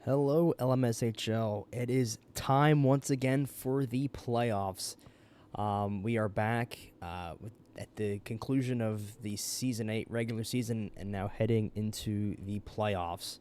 Hello, Lmshl. It is time once again for the playoffs. We are back at the conclusion of the Season 8 regular season and now heading into the playoffs.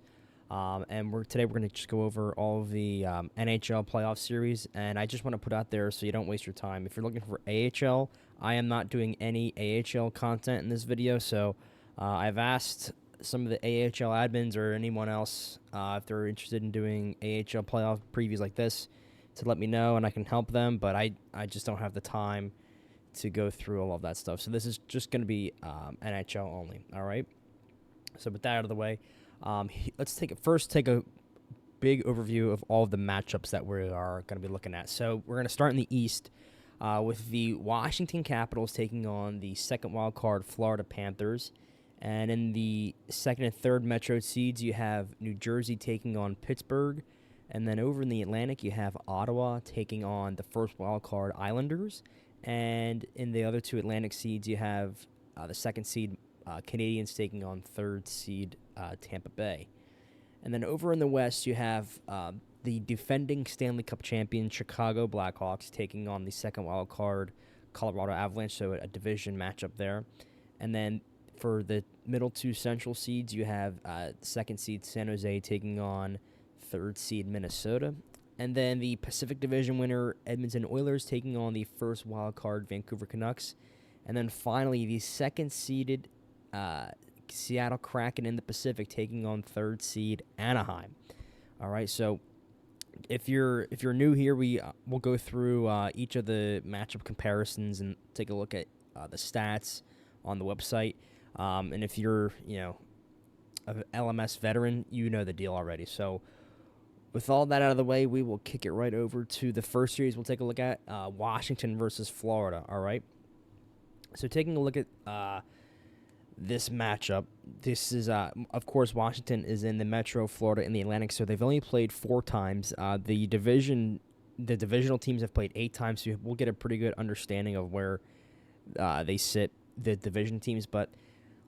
And we're going to just go over all of the NHL playoff series. And I just want to put out there so you don't waste your time. If you're looking for AHL, I am not doing any AHL content in this video. So I've asked some of the AHL admins or anyone else if they're interested in doing AHL playoff previews like this to let me know and I can help them. But I just don't have the time to go through all of that stuff. So this is just going to be NHL only. All right. So with that out of the way, let's take a big overview of all of the matchups that we are going to be looking at. So we're going to start in the East with the Washington Capitals taking on the second wild card Florida Panthers. And in the second and third Metro seeds, you have New Jersey taking on Pittsburgh. And then over in the Atlantic, you have Ottawa taking on the first wild card Islanders. And in the other two Atlantic seeds, you have the second seed Canadians taking on third seed Tampa Bay. And then over in the West, you have the defending Stanley Cup champion Chicago Blackhawks taking on the second wild card Colorado Avalanche, so a division matchup there. And then for the middle two Central seeds, you have second seed San Jose taking on third seed Minnesota. And then the Pacific Division winner Edmonton Oilers taking on the first wild card Vancouver Canucks. And then finally, the second seeded Seattle Kraken in the Pacific taking on third seed Anaheim. All right, so if you're new here, we'll go through each of the matchup comparisons and take a look at the stats on the website. And if you're an LMS veteran, you know the deal already. So with all that out of the way, we will kick it right over to the first series. We'll take a look at Washington versus Florida. All right. So taking a look at this matchup, this is, of course, Washington is in the Metro, Florida in the Atlantic, so they've only played 4 times. The divisional teams have played 8 times, so we'll get a pretty good understanding of where they sit, the division teams. But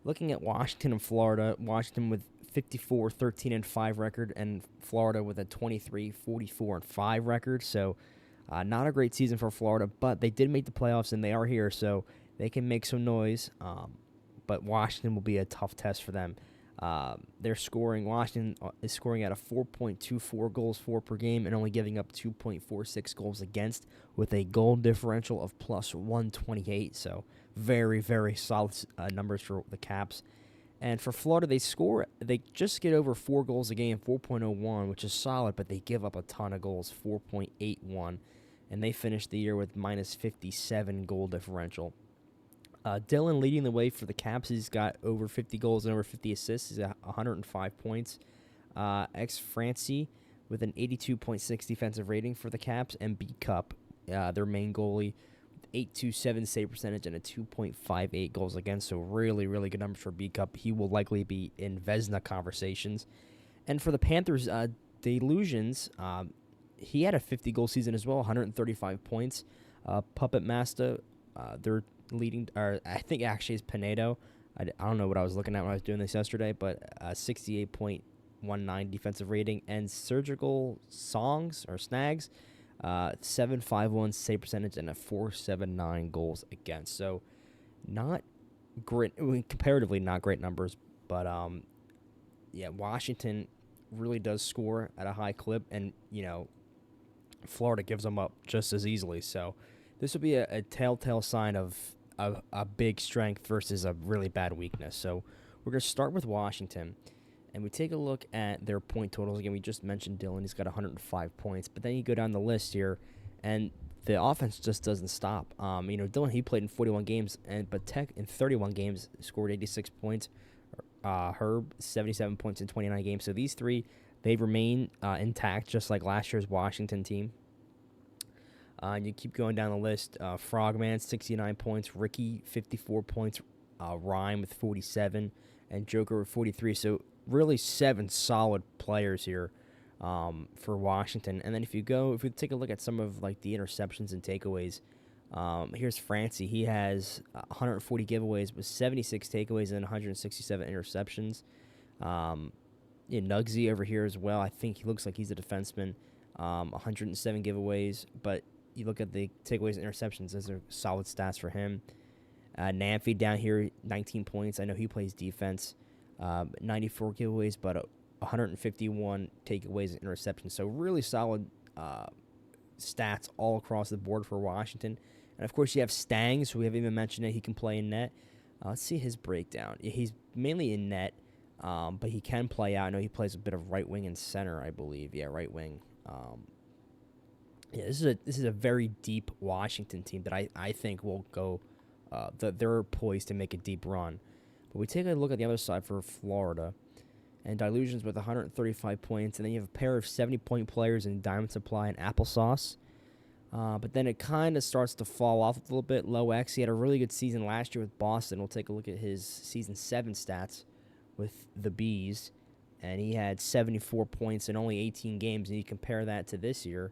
looking at Washington and Florida, Washington with 54-13-5 record, and Florida with a 23-44-5 record. So not a great season for Florida, but they did make the playoffs, and they are here, so they can make some noise. But Washington will be a tough test for them. They're scoring. Washington is scoring at a 4.24 goals for per game and only giving up 2.46 goals against, with a goal differential of plus 128. So very, very solid numbers for the Caps. And for Florida, they just get over 4 goals a game, 4.01, which is solid, but they give up a ton of goals, 4.81. And they finished the year with minus 57 goal differential. Dylan leading the way for the Caps. He's got over 50 goals and over 50 assists. He's at 105 points. Francie with an 82.6 defensive rating for the Caps. And B-Cup, their main goalie, 8.27 save percentage and a 2.58 goals against. So really, really good numbers for B-Cup. He will likely be in Vezina conversations. And for the Panthers, Delusions, he had a 50-goal season as well, 135 points. Puppet Master, they're leading, or I think actually is Pinedo. I don't know what I was looking at when I was doing this yesterday, but 68.19 defensive rating. And Surgical Songs or Snags, 7.51 save percentage and a 4.79 goals against. So not great, comparatively not great numbers, but yeah, Washington really does score at a high clip, and Florida gives them up just as easily. So this will be a telltale sign of a big strength versus a really bad weakness. So we're going to start with Washington, and we take a look at their point totals. Again, we just mentioned Dylan. He's got 105 points, but then you go down the list here, and the offense just doesn't stop. Dylan, he played in 41 games, but Tech in 31 games scored 86 points. Herb, 77 points in 29 games. So these three, they remain intact, just like last year's Washington team. And you keep going down the list. Frogman, 69 points. Ricky, 54 points. Rhyme with 47. And Joker with 43. So really 7 solid players here for Washington. And then if we take a look at some of like the interceptions and takeaways, here's Francie. He has 140 giveaways with 76 takeaways and 167 interceptions. Yeah, Nugsy over here as well. I think he looks like he's a defenseman. 107 giveaways, but you look at the takeaways and interceptions; those are solid stats for him. Namfi down here, 19 points. I know he plays defense. 94 giveaways, but 151 takeaways and interceptions. So really solid stats all across the board for Washington. And of course, you have Stangs, who we haven't even mentioned it. He can play in net. Let's see his breakdown. He's mainly in net, but he can play out. I know he plays a bit of right wing and center, I believe. Yeah, right wing. This is a very deep Washington team that I think will go. They're poised to make a deep run. But we take a look at the other side for Florida, and Delusions with 135 points, and then you have a pair of 70-point players in Diamond Supply and Applesauce. But then it kind of starts to fall off a little bit. Low X, he had a really good season last year with Boston. We'll take a look at his Season 7 stats with the Bees, and he had 74 points in only 18 games, and you compare that to this year,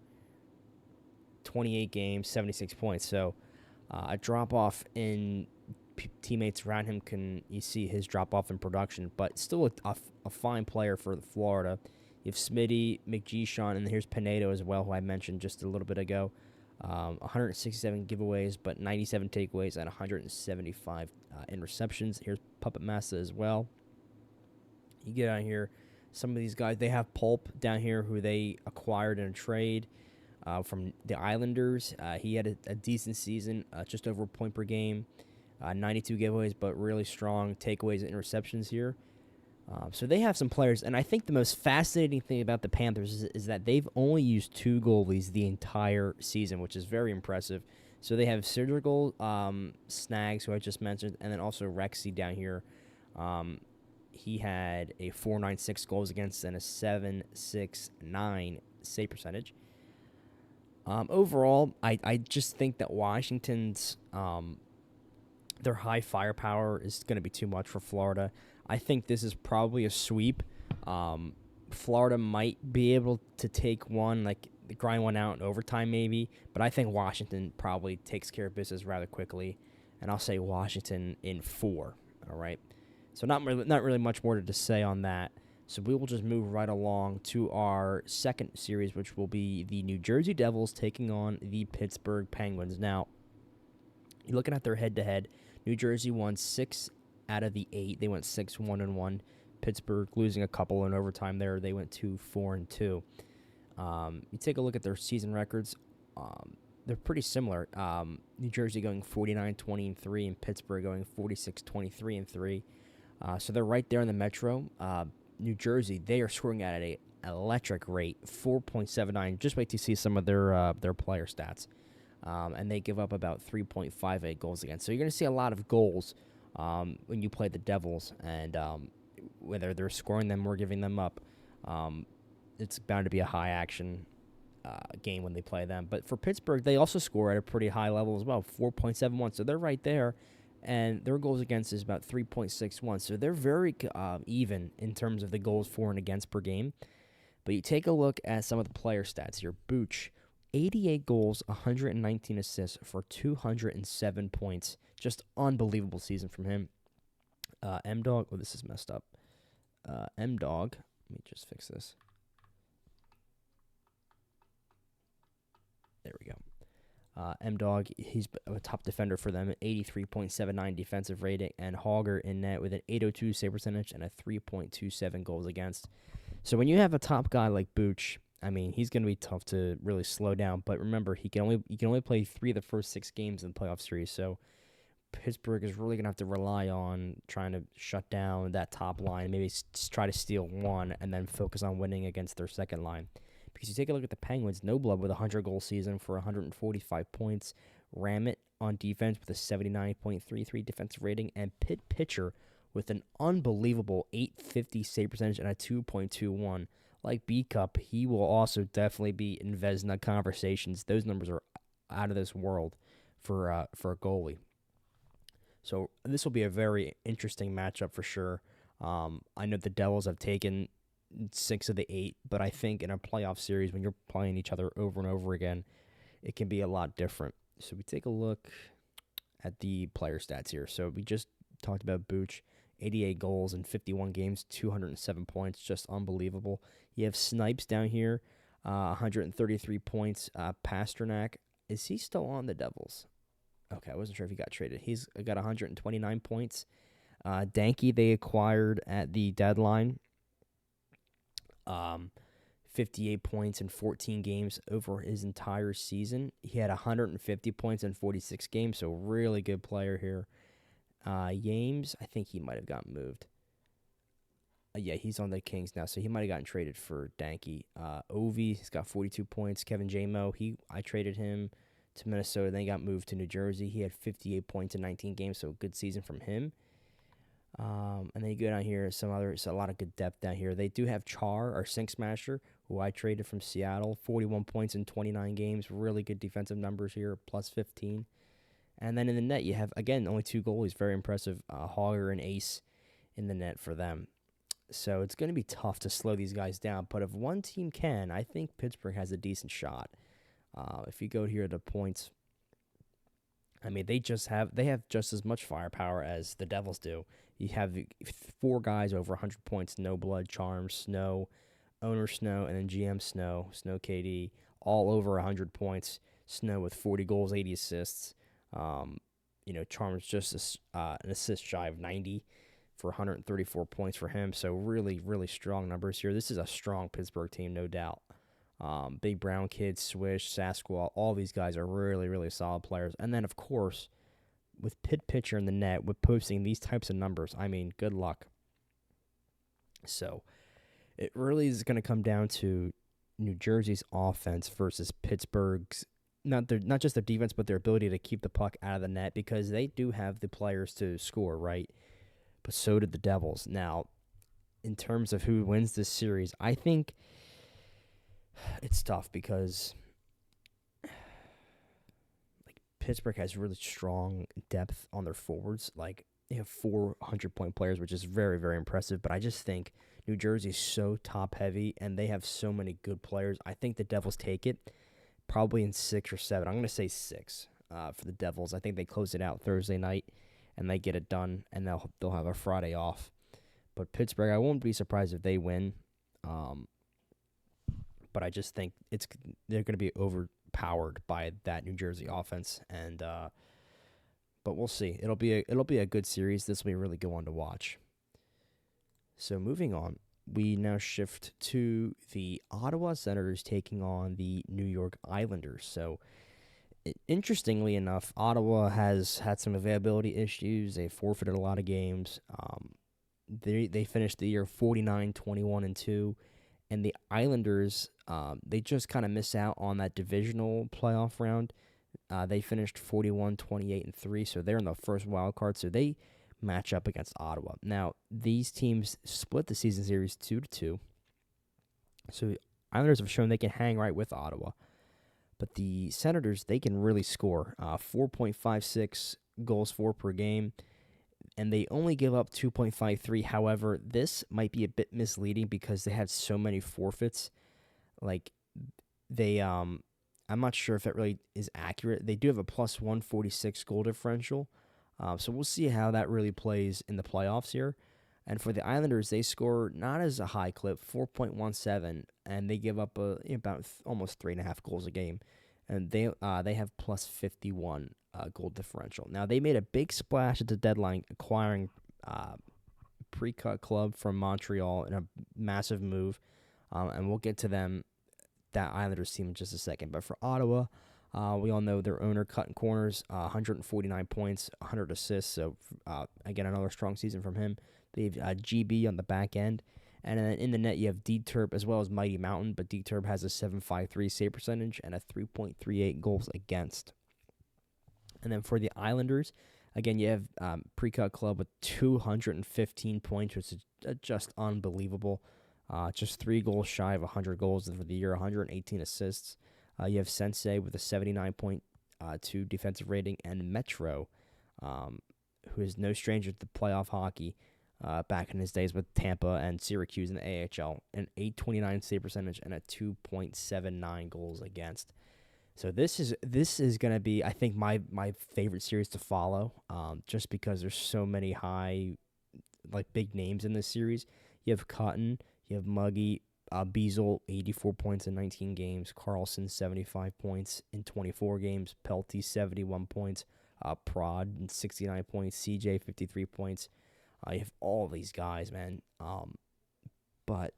28 games, 76 points. So a drop-off in teammates around him, you see his drop-off in production, but still a fine player for Florida. You have Smitty, McGeeshawn, and here's Pinedo as well, who I mentioned just a little bit ago. 167 giveaways, but 97 takeaways and 175 interceptions. Here's Puppet Massa as well. You get on here, some of these guys, they have Pulp down here, who they acquired in a trade from the Islanders. He had a decent season, just over a point per game, 92 giveaways, but really strong takeaways and interceptions here. So they have some players, and I think the most fascinating thing about the Panthers is that they've only used 2 goalies the entire season, which is very impressive. So they have Surgical Snags, who I just mentioned, and then also Rexy down here. He had a 4.96 goals against and a 7.69 save percentage. Overall, I just think that Washington's their high firepower is going to be too much for Florida. I think this is probably a sweep. Florida might be able to take one, like grind one out in overtime maybe, but I think Washington probably takes care of business rather quickly, and I'll say Washington in 4. All right, so not really much more to say on that. So we will just move right along to our second series, which will be the New Jersey Devils taking on the Pittsburgh Penguins. Now, you're looking at their head-to-head. New Jersey won 6 out of the 8. They went 6-1-1. Pittsburgh losing a couple in overtime there. They went 2-4-2. You take a look at their season records. They're pretty similar. New Jersey going 49-20-3 and Pittsburgh going 46-23-3. So they're right there in the Metro. New Jersey, they are scoring at an electric rate, 4.79. Just wait to see some of their player stats. And they give up about 3.58 goals against. So you're going to see a lot of goals when you play the Devils, and whether they're scoring them or giving them up, it's bound to be a high-action game when they play them. But for Pittsburgh, they also score at a pretty high level as well, 4.71. So they're right there, and their goals against is about 3.61. So they're very even in terms of the goals for and against per game. But you take a look at some of the player stats here. Booch, 88 goals, 119 assists for 207 points. Just unbelievable season from him. M-Dog, oh, this is messed up. M-Dog, let me just fix this. There we go. M-Dog, he's a top defender for them, 83.79 defensive rating, and Hogger in net with an 802 save percentage and a 3.27 goals against. So when you have a top guy like Booch, I mean, he's going to be tough to really slow down. But remember, he can only play 3 of the first 6 games in the playoff series. So Pittsburgh is really going to have to rely on trying to shut down that top line, maybe try to steal one, and then focus on winning against their second line. Because you take a look at the Penguins, No Blood with a 100-goal season for 145 points. Ramit on defense with a 79.33 defensive rating. And Pitt Pitcher with an unbelievable 850 save percentage and a 2.21. Like B-Cup, he will also definitely be in Vezina conversations. Those numbers are out of this world for a goalie. So this will be a very interesting matchup for sure. I know the Devils have taken 6 of the 8, but I think in a playoff series, when you're playing each other over and over again, it can be a lot different. So we take a look at the player stats here. So we just talked about Booch, 88 goals in 51 games, 207 points, just unbelievable. You have Snipes down here, 133 points. Pasternak, is he still on the Devils? Okay, I wasn't sure if he got traded. He's got 129 points. Danke they acquired at the deadline. 58 points in 14 games over his entire season. He had 150 points in 46 games, so really good player here. Yames, I think he might have gotten moved. Yeah, he's on the Kings now, so he might have gotten traded for Danke. Ovi, he's got 42 points. Kevin Jamo, I traded him to Minnesota, then he got moved to New Jersey. He had 58 points in 19 games, so a good season from him. And then you go down here, a lot of good depth down here. They do have Char, our sink smasher, who I traded from Seattle. 41 points in 29 games. Really good defensive numbers here, plus 15. And then in the net, you have, again, only 2 goalies. Very impressive. Hogger and Ace in the net for them. So it's going to be tough to slow these guys down. But if one team can, I think Pittsburgh has a decent shot. If you go here to points, I mean, they have just as much firepower as the Devils do. You have 4 guys over 100 points: No Blood, Charms, Snow, Owner Snow, and then GM Snow, Snow KD, all over 100 points. Snow with 40 goals, 80 assists. Charms just an assist shy of 90 for 134 points for him. So really, really strong numbers here. This is a strong Pittsburgh team, no doubt. Big Brown Kid, Swish, Sasquatch, all these guys are really, really solid players. And then, of course, with Pitt Pitcher in the net, with posting these types of numbers, I mean, good luck. So it really is going to come down to New Jersey's offense versus Pittsburgh's, not just their defense, but their ability to keep the puck out of the net, because they do have the players to score, right? But so did the Devils. Now, in terms of who wins this series, I think it's tough because Pittsburgh has really strong depth on their forwards. Like, they have 400-point players, which is very, very impressive. But I just think New Jersey's so top-heavy, and they have so many good players. I think the Devils take it probably in 6 or 7. I'm going to say 6 for the Devils. I think they close it out Thursday night, and they get it done, and they'll have a Friday off. But Pittsburgh, I won't be surprised if they win. But I just think they're going to be overpowered by that New Jersey offense, and but we'll see. It'll be a good series. This will be a really good one to watch. So moving on, we now shift to the Ottawa Senators taking on the New York Islanders. So interestingly enough, Ottawa has had some availability issues. They forfeited a lot of games. They finished the year 49-21-2. And the Islanders, they just kind of miss out on that divisional playoff round. They finished 41-28-3, so they're in the first wild card. So they match up against Ottawa. Now, these teams split the season series 2-2. So the Islanders have shown they can hang right with Ottawa. But the Senators, they can really score. 4.56 goals for per game. And they only give up 2.53. However, this might be a bit misleading because they had so many forfeits. Like, I'm not sure if that really is accurate. They do have a plus 146 goal differential. So we'll see how that really plays in the playoffs here. And for the Islanders, they score not as a high clip, 4.17, and they give up about almost 3.5 goals a game. And they have plus 51 goal differential. Now, they made a big splash at the deadline acquiring Pre-Cut Club from Montreal in a massive move, and we'll get to that Islanders team in just a second. But for Ottawa, we all know their owner cutting corners, 149 points, 100 assists, so again, another strong season from him. They have GB on the back end. And then in the net, you have D-Turp as well as Mighty Mountain, but D-Turp has a 7.53 save percentage and a 3.38 goals against. And then for the Islanders, again, you have Pre-Cut Club with 215 points, which is just unbelievable. Just 3 goals shy of 100 goals for the year, 118 assists. You have Sensei with a 79.2 defensive rating, and Metro, who is no stranger to playoff hockey, back in his days with Tampa and Syracuse in the AHL, an 8.29 save percentage and a 2.79 goals against. So this is going to be, I think, my favorite series to follow, just because there's so many high like big names in this series. You have Cotton, you have Muggy, Beazle, 84 points in 19 games. Carlson, 75 points in 24 games. Pelty, 71 points. Prod, 69 points. CJ, 53 points. You have all these guys, man. But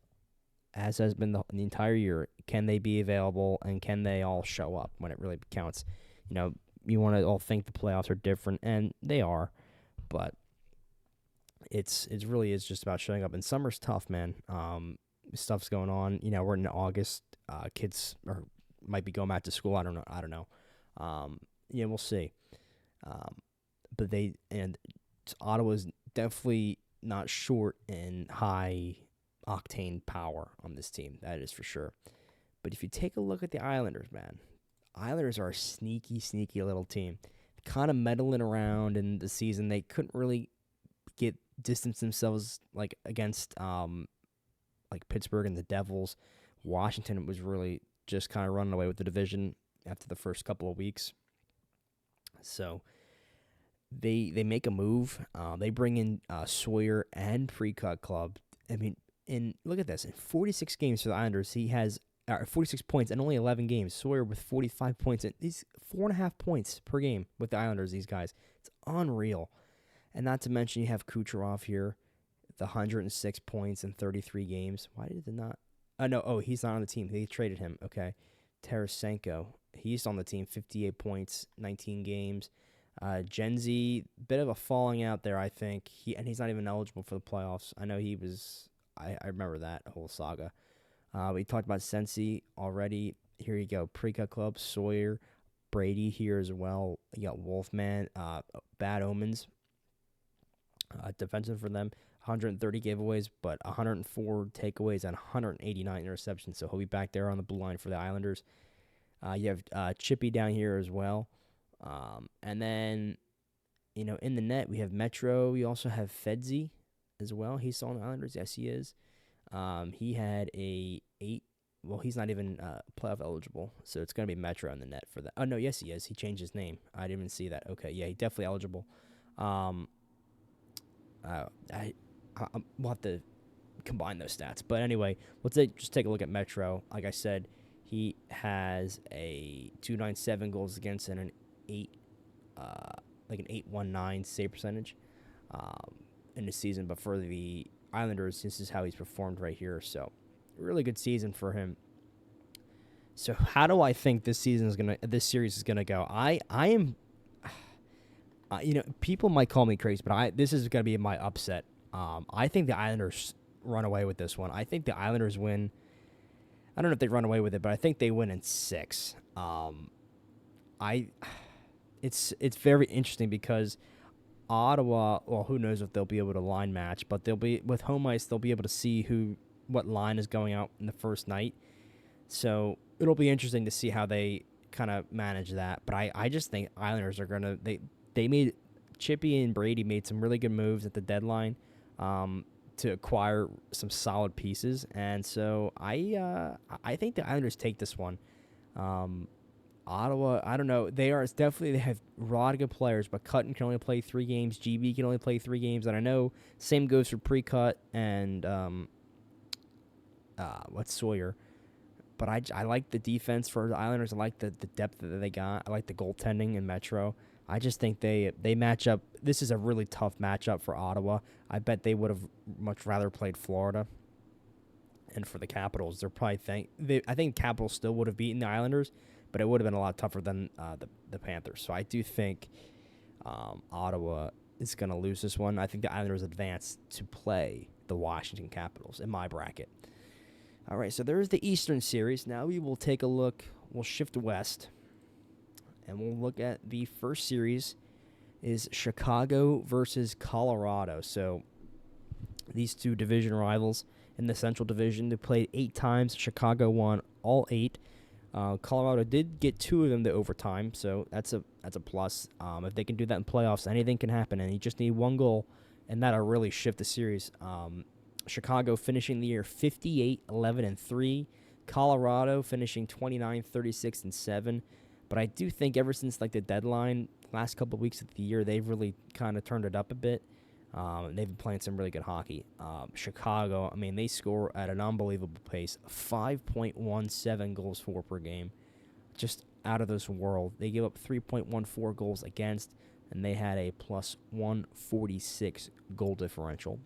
as has been the entire year, can they be available and can they all show up when it really counts? You want to all think the playoffs are different, and they are, but it really is just about showing up. And summer's tough, man. Stuff's going on. We're in August. Kids might be going back to school. I don't know. We'll see. But Ottawa's definitely not short in high octane power on this team. That is for sure. But if you take a look at the Islanders, man, Islanders are a sneaky, sneaky little team. Kind of meddling around in the season. They couldn't really distance themselves like against like Pittsburgh and the Devils. Washington was really just kind of running away with the division after the first couple of weeks. So they make a move. They bring in Sawyer and Pre-Cut Club. I mean, look at this. In 46 games for the Islanders, he has 46 points in only 11 games. Sawyer with 45 points. And these 4.5 points per game with the Islanders, these guys. It's unreal. And not to mention you have Kucherov here, the 106 points in 33 games. Why did it not? He's not on the team. They traded him. Okay. Tarasenko, he's on the team, 58 points, 19 games. Genzi, bit of a falling out there, I think. He's not even eligible for the playoffs. I know he was. I remember that whole saga. We talked about Sensi already. Here you go. Pre-Cut Club, Sawyer, Brady here as well. You got Wolfman, Bad Omens. Defensive for them, 130 giveaways, but 104 takeaways and 189 interceptions. So he'll be back there on the blue line for the Islanders. You have Chippy down here as well. And then, in the net, we have Metro. We also have Fedzi as well. He's on the Islanders. Yes, he is. He had a 8. Well, he's not even playoff eligible, so it's going to be Metro in the net for that. Oh, no, yes, he is. He changed his name. I didn't even see that. Okay, yeah, he's definitely eligible. We'll have to combine those stats. But anyway, let's just take a look at Metro. Like I said, he has a 297 goals against and an 819 save percentage in the season. But for the Islanders, this is how he's performed right here. So, really good season for him. So, how do I think this series is gonna go? I am. People might call me crazy, but this is gonna be my upset. I think the Islanders run away with this one. I think the Islanders win. I don't know if they run away with it, but I think they win in 6. It's very interesting because Ottawa. Well, who knows if they'll be able to line match, but they'll be with home ice. They'll be able to see what line is going out in the first night. So it'll be interesting to see how they kind of manage that. But I just think Islanders are gonna they made Chippy and Brady made some really good moves at the deadline to acquire some solid pieces, and so I think the Islanders take this one. Ottawa, I don't know. They have a lot of good players, but Cutton can only play 3 games. GB can only play 3 games, and I know same goes for Pre-Cut and Sawyer. But I like the defense for the Islanders. I like the depth that they got. I like the goaltending in Metro. I just think they match up. This is a really tough matchup for Ottawa. I bet they would have much rather played Florida. And for the Capitals, I think Capitals still would have beaten the Islanders, but it would have been a lot tougher than the Panthers. So I do think Ottawa is going to lose this one. I think the Islanders advance to play the Washington Capitals in my bracket. All right, so there's the Eastern Series. Now we will take a look. We'll shift west, and we'll look at the first series is Chicago versus Colorado. So these two division rivals in the Central Division, they played 8 times. Chicago won all 8. Colorado did get 2 of them to overtime, so that's a plus. If they can do that in playoffs, anything can happen, and you just need 1 goal, and that'll really shift the series. Chicago finishing the year 58-11-3. Colorado finishing 29-36-7. But I do think ever since the deadline, last couple of weeks of the year, they've really kind of turned it up a bit. They've been playing some really good hockey. Chicago, I mean, they score at an unbelievable pace, 5.17 goals for per game, just out of this world. They give up 3.14 goals against, and they had a plus 146 goal differential.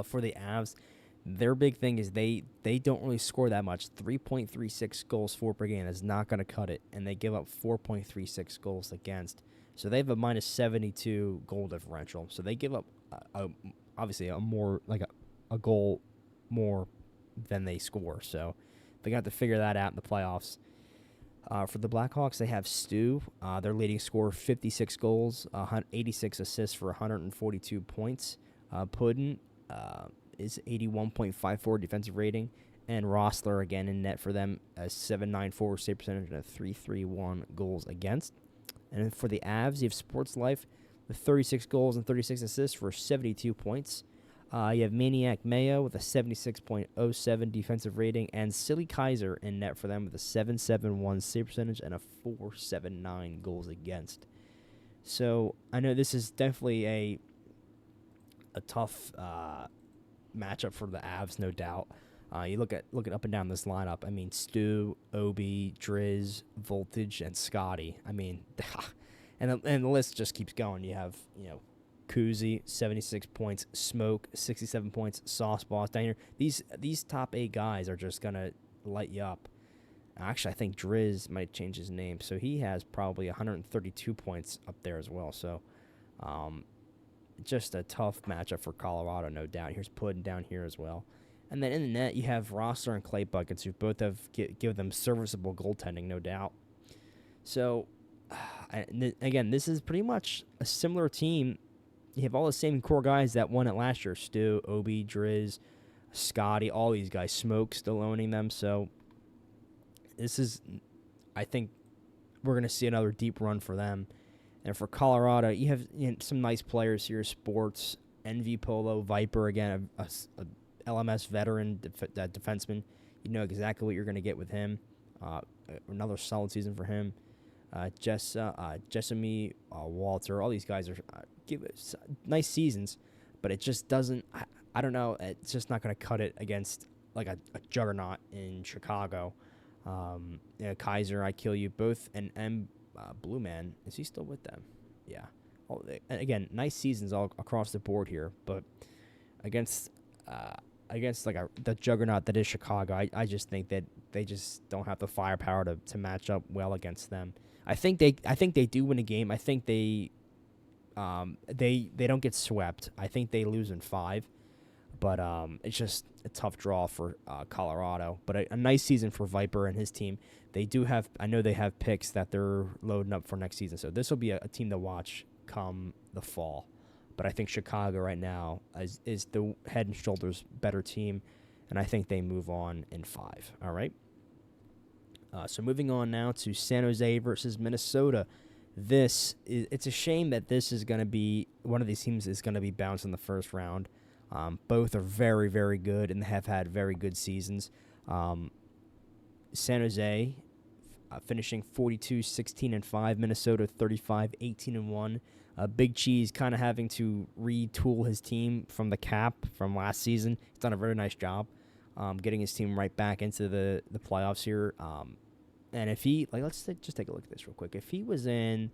For the Avs, their big thing is they don't really score that much. 3.36 goals for per game is not going to cut it, and they give up 4.36 goals against. So they have a minus 72 goal differential. So they give up obviously a more like a goal more than they score. So they got to figure that out in the playoffs. For the Blackhawks, they have Stu. Their leading scorer, 56 goals, 86 assists for 142 points. Puddin is 81.54 defensive rating, and Rossler again in net for them, a 7.94 save percentage and a 3.31 goals against. And for the Avs, you have Sports Life with 36 goals and 36 assists for 72 points. You have Maniac Mayo with a 76.07 defensive rating, and Silly Kaiser in net for them with a 7.71 save percentage and a 4.79 goals against. So I know this is definitely a tough matchup for the Avs, no doubt. You look at up and down this lineup. I mean, Stu, Obi, Driz, Voltage, and Scotty. I mean, and the list just keeps going. You have Kuzi, 76 points, Smoke, 67 points, Sauce Boss down here. These top 8 guys are just gonna light you up. Actually, I think Driz might change his name, so he has probably 132 points up there as well. So, just a tough matchup for Colorado, no doubt. Here's Puddin down here as well. And then in the net, you have Rossler and Clay Buckets, who both have give them serviceable goaltending, no doubt. So, again, this is pretty much a similar team. You have all the same core guys that won it last year. Stu, Obi, Driz, Scotty, all these guys. Smoke still owning them. So, this is, I think, we're going to see another deep run for them. And for Colorado, you have some nice players here. Sports, NV Polo, Viper, again, a LMS veteran defenseman. You know exactly what you're going to get with him. Another solid season for him. Jessamy, Walter, all these guys are give nice seasons, but it just doesn't. I don't know. It's just not going to cut it against like a juggernaut in Chicago. Kaiser, I Kill You, both, and Blue Man, is he still with them? Yeah. Again, nice seasons all across the board here, but against like the juggernaut that is Chicago, I just think that they just don't have the firepower to match up well against them. I think they do win a game. I think they don't get swept. I think they lose in 5, but it's just a tough draw for Colorado. But a nice season for Viper and his team. They do have, I know they have picks that they're loading up for next season, so this will be a team to watch come the fall. But I think Chicago right now is the head and shoulders better team, and I think they move on in 5. All right. So moving on now to San Jose versus Minnesota. It's a shame that this is going to be one of these teams is going to be bounced in the first round. Both are very, very good and have had very good seasons. San Jose finishing 42-16-5. Minnesota 35-18-1. Big Cheese kind of having to retool his team from the cap from last season. He's done a very nice job getting his team right back into the playoffs here. And if he, let's just take a look at this real quick. If he was in,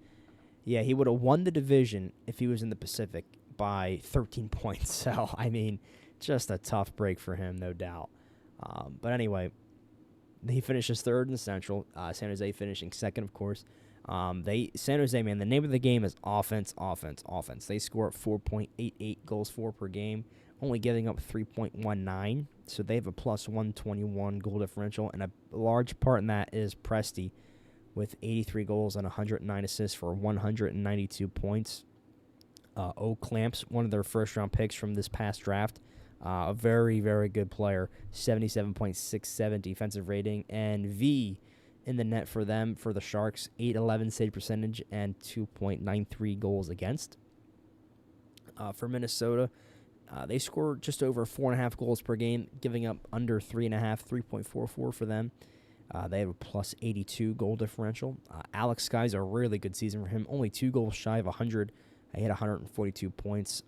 he would have won the division if he was in the Pacific by 13 points. So, I mean, just a tough break for him, no doubt. But anyway, he finishes 3rd in the Central. San Jose finishing 2nd, of course. San Jose, man, the name of the game is offense. They score at 4.88 goals for per game, only giving up 3.19. So they have a plus 121 goal differential, and a large part in that is Presti with 83 goals and 109 assists for 192 points. Clamps, one of their first-round picks from this past draft, a very, very good player, 77.67 defensive rating, and V in the net for them, for the Sharks, 8.11 save percentage and 2.93 goals against. For Minnesota, they score just over 4.5 goals per game, giving up under 3.5, 3.44 for them. They have a plus 82 goal differential. Alex Sky's a really good season for him, only 2 goals shy of 100 He had 142 points.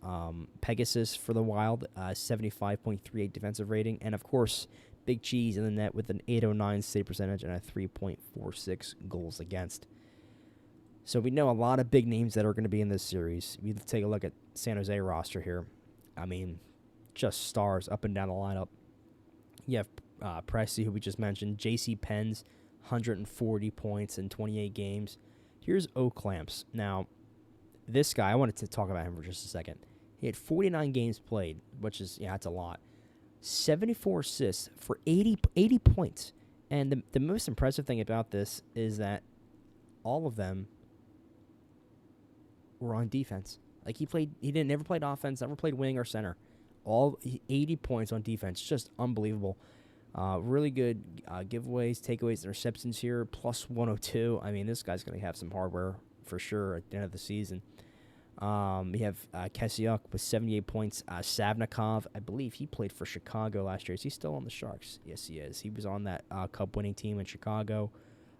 Pegasus for the Wild, 75.38 defensive rating. And, of course, Big Cheese in the net with an 809 save percentage and a 3.46 goals against. So we know a lot of big names that are going to be in this series. We take a look at San Jose roster here. I mean, just stars up and down the lineup. You have Pressey, who we just mentioned. J.C. Penn's 140 points in 28 games. Here's O'Clamps. Now, this guy, I wanted to talk about him for just a second. He had 49 games played, which is, that's a lot. 74 assists for 80 points. And the most impressive thing about this is that all of them were on defense. Like, he never played offense, never played wing or center. All 80 points on defense, just unbelievable. Really good giveaways, takeaways, interceptions here, plus 102. I mean, this guy's going to have some hardware for sure at the end of the season. We have Kesiuk with 78 points. Savnikov, I believe he played for Chicago last year. Is he still on the Sharks? Yes, he is. He was on that Cup-winning team in Chicago.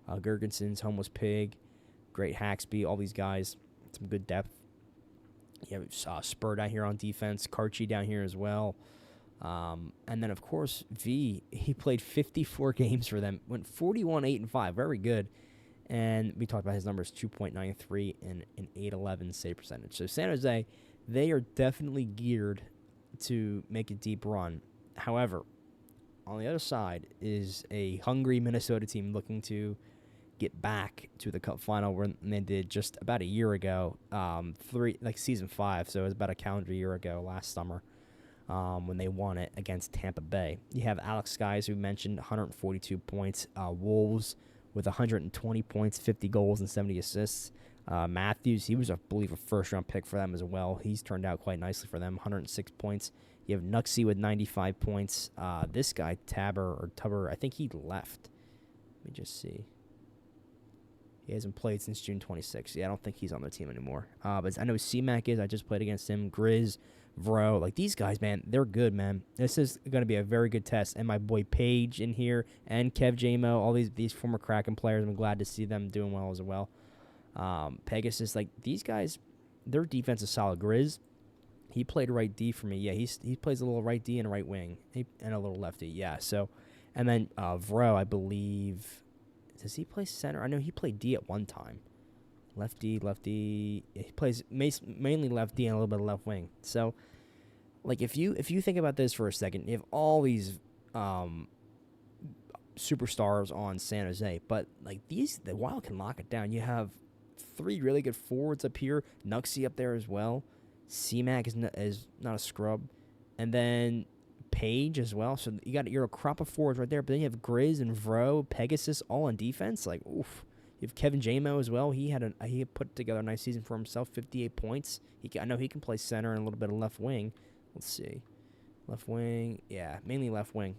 Gergenson's Homeless Pig, Great Haxby, all these guys. Some good depth. You have Spur down here on defense, Karchi down here as well. And then, of course, V, he played 54 games for them, went 41, 8, and 5. Very good. And we talked about his numbers, 2.93 and an 811 save percentage. So San Jose, they are definitely geared to make a deep run. However, on the other side is a hungry Minnesota team looking to get back to the Cup final where they did just about a year ago, season 5. So it was about a calendar year ago last summer when they won it against Tampa Bay. You have Alex Skies, who mentioned 142 points. Wolves with 120 points, 50 goals, and 70 assists. Matthews, he was, I believe, a first-round pick for them as well. He's turned out quite nicely for them, 106 points. You have Nuxie with 95 points. This guy, Tubber, I think he left. Let me just see. He hasn't played since June 26th. Yeah, I don't think he's on their team anymore. But I know C-Mac is. I just played against him. Grizz, Vro. Like, these guys, man, they're good, man. This is going to be a very good test. And my boy Page in here and Kev Jamo, all these former Kraken players, I'm glad to see them doing well as well. Pegasus, like, these guys, their defense is solid. Grizz, he played right D for me. Yeah, he plays a little right D and a right wing and a little lefty. Yeah, so. And then Vro, I believe. Does he play center? I know he played D at one time. Lefty. Yeah, he plays mainly left D and a little bit of left wing. So, like, if you think about this for a second, you have all these superstars on San Jose, but like the Wild can lock it down. You have 3 really good forwards up here. Nuxie up there as well. C-Mac is not a scrub, and then Page as well. So you got your crop of forwards right there. But then you have Grizz and Vro, Pegasus all on defense. Like, oof. You have Kevin Jamo as well. He put together a nice season for himself, 58 points. I know he can play center and a little bit of left wing. Let's see. Left wing. Yeah, mainly left wing.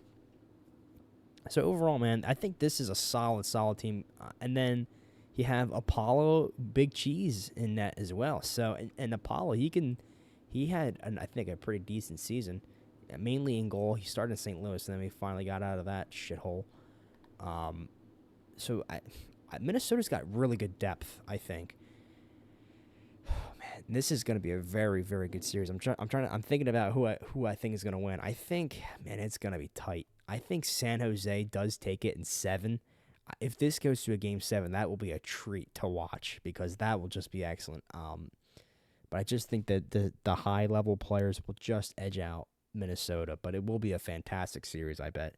So overall, man, I think this is a solid team. And then you have Apollo, Big Cheese in that as well. So, and Apollo, he had, I think, a pretty decent season. Mainly in goal. He started in St. Louis, and then he finally got out of that shithole. So Minnesota's got really good depth, I think. Oh, man, this is going to be a very, very good series. I'm thinking about who I think is going to win. I think, man, it's going to be tight. I think San Jose does take it in 7. If this goes to a game 7, that will be a treat to watch because that will just be excellent. But I just think that the high level players will just edge out Minnesota, but it will be a fantastic series, I bet.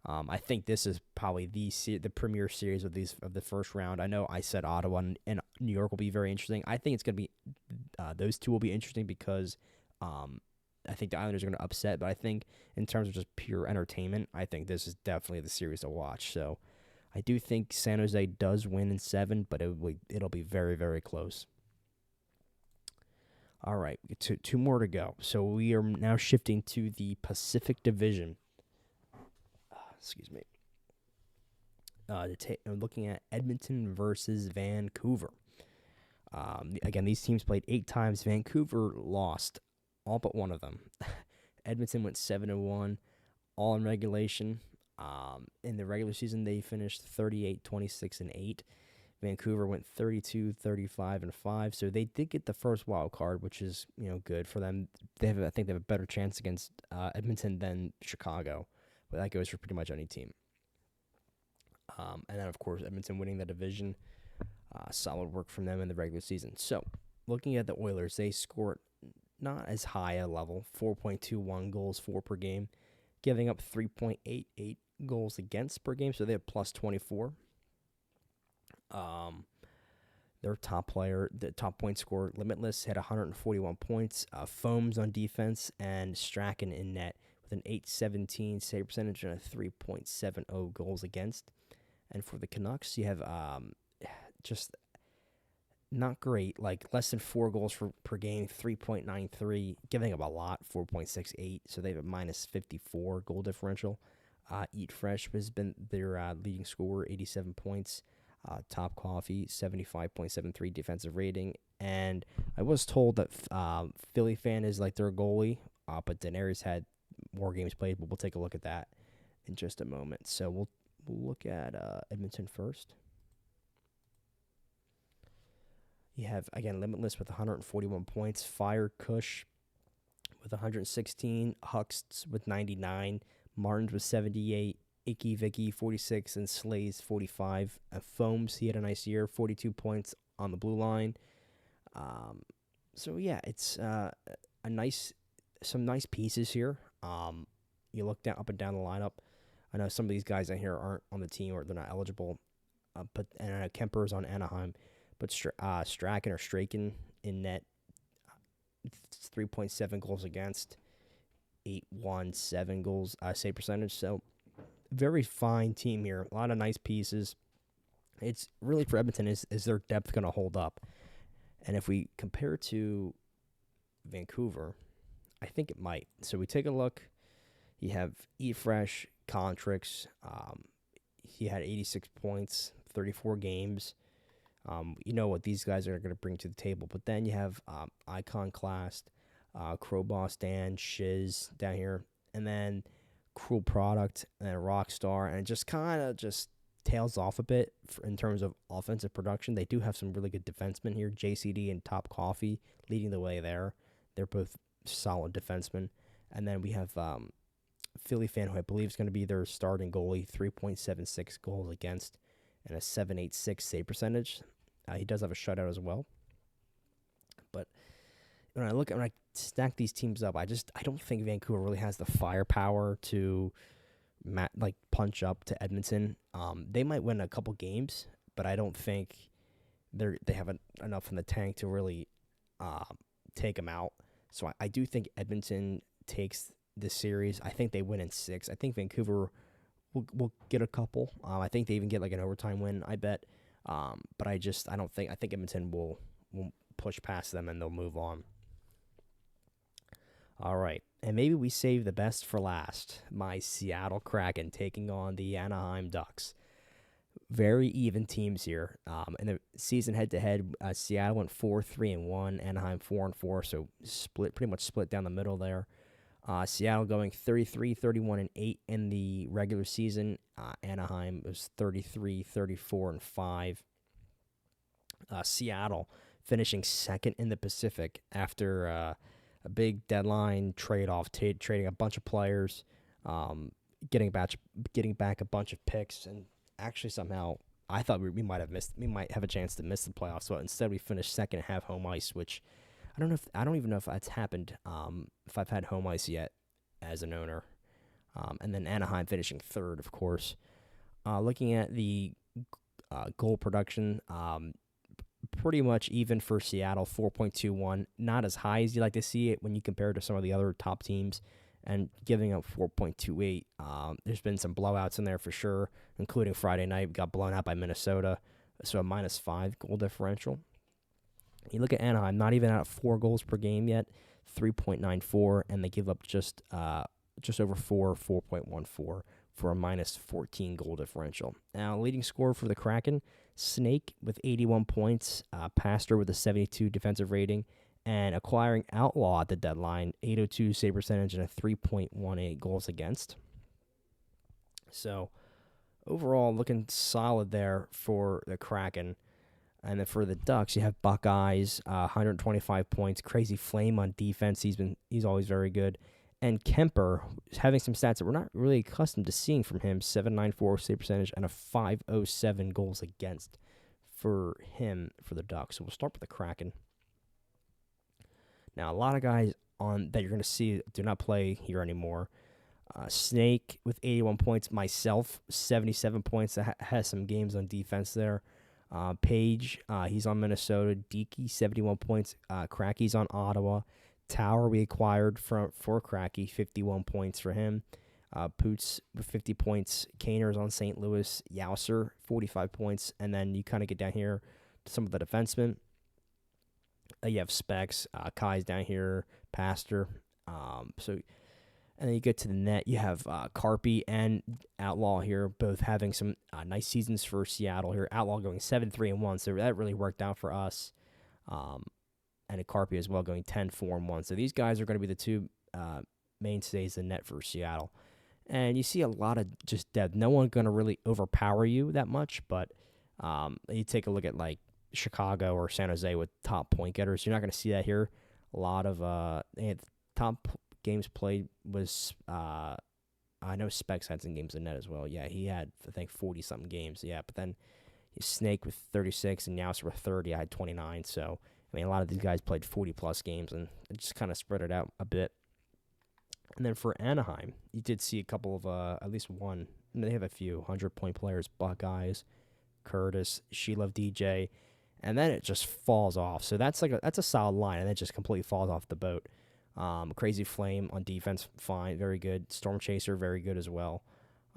I think this is probably the premier series of the first round. I know I said Ottawa and New York will be very interesting. I think it's going to be those two will be interesting because I think the Islanders are going to upset, but I think in terms of just pure entertainment, I think this is definitely the series to watch. So I do think San Jose does win in 7, but it'll be very, very close. All right, 2 more to go. So we are now shifting to the Pacific Division. Excuse me. Looking at Edmonton versus Vancouver. Again, these teams played 8 times. Vancouver lost all but one of them. Edmonton went 7-1, all in regulation. In the regular season, they finished 38, 26, and 8. Vancouver went 32, 35, and 5. So they did get the first wild card, which is, good for them. I think they have a better chance against Edmonton than Chicago, but that goes for pretty much any team. And then, of course, Edmonton winning the division. Solid work from them in the regular season. So, looking at the Oilers, they scored not as high a level, 4.21 goals for per game, giving up 3.88 goals against per game, so they have plus 24. Their top player, the top point scorer, Limitless, had 141 points. Foams on defense, and Strachan in net with an 817 save percentage and a 3.70 goals against. And for the Canucks, you have just not great, like less than 4 goals per game, 3.93, giving up a lot, 4.68. So they have a minus 54 goal differential. Eat Fresh has been their leading scorer, 87 points. Top Coffee, 75.73 defensive rating. And I was told that Philly Fan is like their goalie, but Daenerys had more games played, but we'll take a look at that in just a moment. So we'll look at Edmonton first. You have, again, Limitless with 141 points, Fire Kush with 116, Huxt with 99, Martins with 78, Icky Vicky 46, and Slays 45. Foams, he had a nice year, 42 points on the blue line. So yeah, it's some nice pieces here. You look down up and down the lineup. I know some of these guys in here aren't on the team or they're not eligible. But Kemper's on Anaheim, but Strachan or Straken in net, 3.7 goals against, 817 goals save percentage. So very fine team here. A lot of nice pieces. It's really for Edmonton, is their depth going to hold up? And if we compare to Vancouver, I think it might. So we take a look. You have Eat Fresh, Contrix. He had 86 points, 34 games. You know what these guys are going to bring to the table. But then you have Iconoclast, Crowboss Dan, Shiz down here, and then Cruel Product and Rockstar, and it just kind of just tails off a bit in terms of offensive production. They do have some really good defensemen here, JCD and Top Coffee leading the way there. They're both solid defensemen. And then we have Philly Fan, who I believe is going to be their starting goalie, 3.76 goals against and a 7.86 save percentage. He does have a shutout as well. But when I stack these teams up, I don't think Vancouver really has the firepower to punch up to Edmonton. They might win a couple games, but I don't think they have enough in the tank to really take them out. So I do think Edmonton takes this series. I think they win in 6. I think Vancouver will get a couple. I think they even get like an overtime win, I bet. But I think Edmonton will push past them and they'll move on. All right, and maybe we save the best for last. My Seattle Kraken taking on the Anaheim Ducks. Very even teams here. In the season head-to-head, Seattle went 4-3-1, Anaheim 4-4, so pretty much split down the middle there. Seattle going 33-31-8 in the regular season. Anaheim was 33-34-5. Seattle finishing second in the Pacific after a big deadline trade-off, trading a bunch of players, getting back a bunch of picks, and actually somehow I thought we might have a chance to miss the playoffs, but instead we finished second and have home ice, which I don't even know if that's happened. If I've had home ice yet as an owner, and then Anaheim finishing third, of course. Looking at the goal production, pretty much even for Seattle, 4.21. Not as high as you like to see it when you compare it to some of the other top teams, and giving up 4.28. There's been some blowouts in there for sure, including Friday night. We got blown out by Minnesota, so a -5 goal differential. You look at Anaheim, not even at 4 goals per game yet, 3.94, and they give up just over 4.14 for a -14 goal differential. Now, leading scorer for the Kraken, Snake with 81 points, Pastor with a 72 defensive rating, and acquiring Outlaw at the deadline, 802 save percentage and a 3.18 goals against. So, overall, looking solid there for the Kraken. And then for the Ducks, you have Buckeyes, 125 points. Crazy Flame on defense. He's always very good. And Kemper is having some stats that we're not really accustomed to seeing from him. 794 save percentage and a 507 goals against for him for the Ducks. So we'll start with the Kraken. Now, a lot of guys on that you're going to see do not play here anymore. Snake with 81 points. Myself, 77 points. That has some games on defense there. Page, he's on Minnesota. Deaky, 71 points. Cracky's on Ottawa. Tower, we acquired for Cracky, 51 points for him. Poots with 50 points. Kaner's on St. Louis. Yowser, 45 points. And then you kind of get down here to some of the defensemen. You have Specs. Kai's down here. Pastor. And then you get to the net. You have Carpy and Outlaw here, both having some nice seasons for Seattle here. Outlaw going 7-3-1, so that really worked out for us. And Carpy as well going 10-4-1. So these guys are going to be the two mainstays in net for Seattle. And you see a lot of just depth. No one's going to really overpower you that much, but you take a look at like Chicago or San Jose with top point getters. You're not going to see that here. A lot of top games played was I know Specs had some games in net as well. Yeah, he had I think 40-something games. Yeah, but then Snake with 36 and Yowser with 30. I had 29. So I mean, a lot of these guys played 40-plus games, and it just kind of spread it out a bit. And then for Anaheim, you did see a couple of at least one. They have a few 100-point players: Buckeyes, Curtis, She Love DJ, and then it just falls off. So that's a solid line, and it just completely falls off the boat. Crazy Flame on defense, fine, very good. Storm Chaser, very good as well.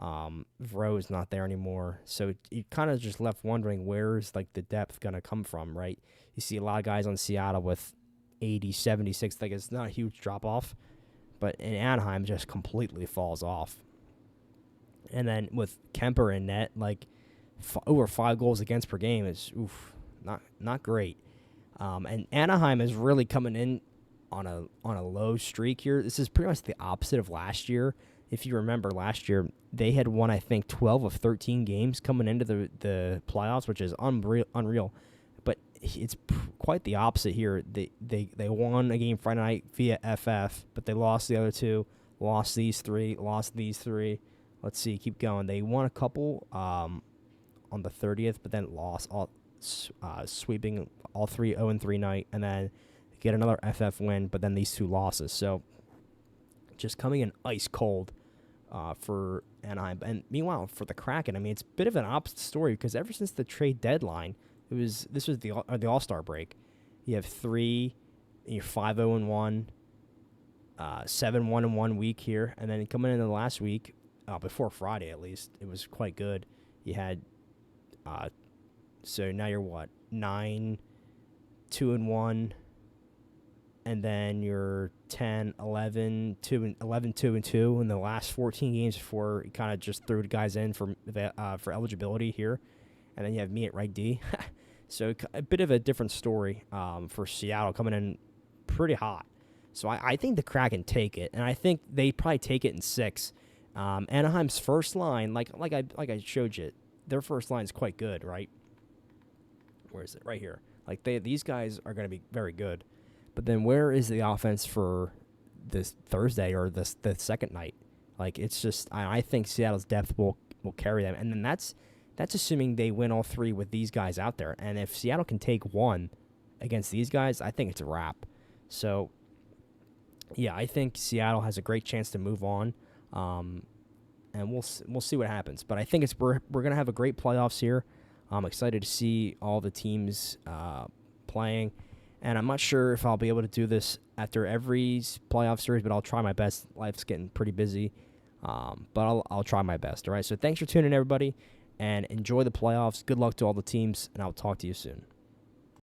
Vro is not there anymore, so you kind of just left wondering where's like the depth gonna come from, right? You see a lot of guys on Seattle with 80, 76. Like it's not a huge drop off, but in Anaheim just completely falls off. And then with Kemper in net, like over 5 goals against per game is not great. And Anaheim is really coming in on a low streak here. This is pretty much the opposite of last year. If you remember last year, they had won, I think, 12 of 13 games coming into the playoffs, which is unreal. But it's quite the opposite here. They won a game Friday night via FF, but they lost the other 2, lost these 3, lost these 3. Let's see, keep going. They won a couple on the 30th, but then lost all, sweeping all 3 0-3 night, and then get another FF win, but then these 2 losses. So just coming in ice cold for Anaheim. And meanwhile, for the Kraken, I mean, it's a bit of an opposite story because ever since the trade deadline, this was the All-Star break. You have 3, you're 5-0-1, 7-1 in 1 week here, and then coming into the last week, before Friday at least, it was quite good. You had, so now you're what, 9-2-1. And then you're 10, 11, 2-2 in the last 14 games before you kind of just threw the guys in for eligibility here. And then you have me at right D. So a bit of a different story for Seattle coming in pretty hot. So I think the Kraken take it, and I think they probably take it in 6. Anaheim's first line, like I showed you, their first line is quite good, right? Where is it? Right here. Like these guys are going to be very good. But then where is the offense for this Thursday or the second night? Like it's just I think Seattle's depth will carry them, and then that's assuming they win all 3 with these guys out there. And if Seattle can take 1 against these guys, I think it's a wrap. So yeah, I think Seattle has a great chance to move on, and we'll see what happens. But I think we're gonna have a great playoffs here. I'm excited to see all the teams playing. And I'm not sure if I'll be able to do this after every playoff series, but I'll try my best. Life's getting pretty busy, but I'll try my best. All right, so thanks for tuning in, everybody, and enjoy the playoffs. Good luck to all the teams, and I'll talk to you soon.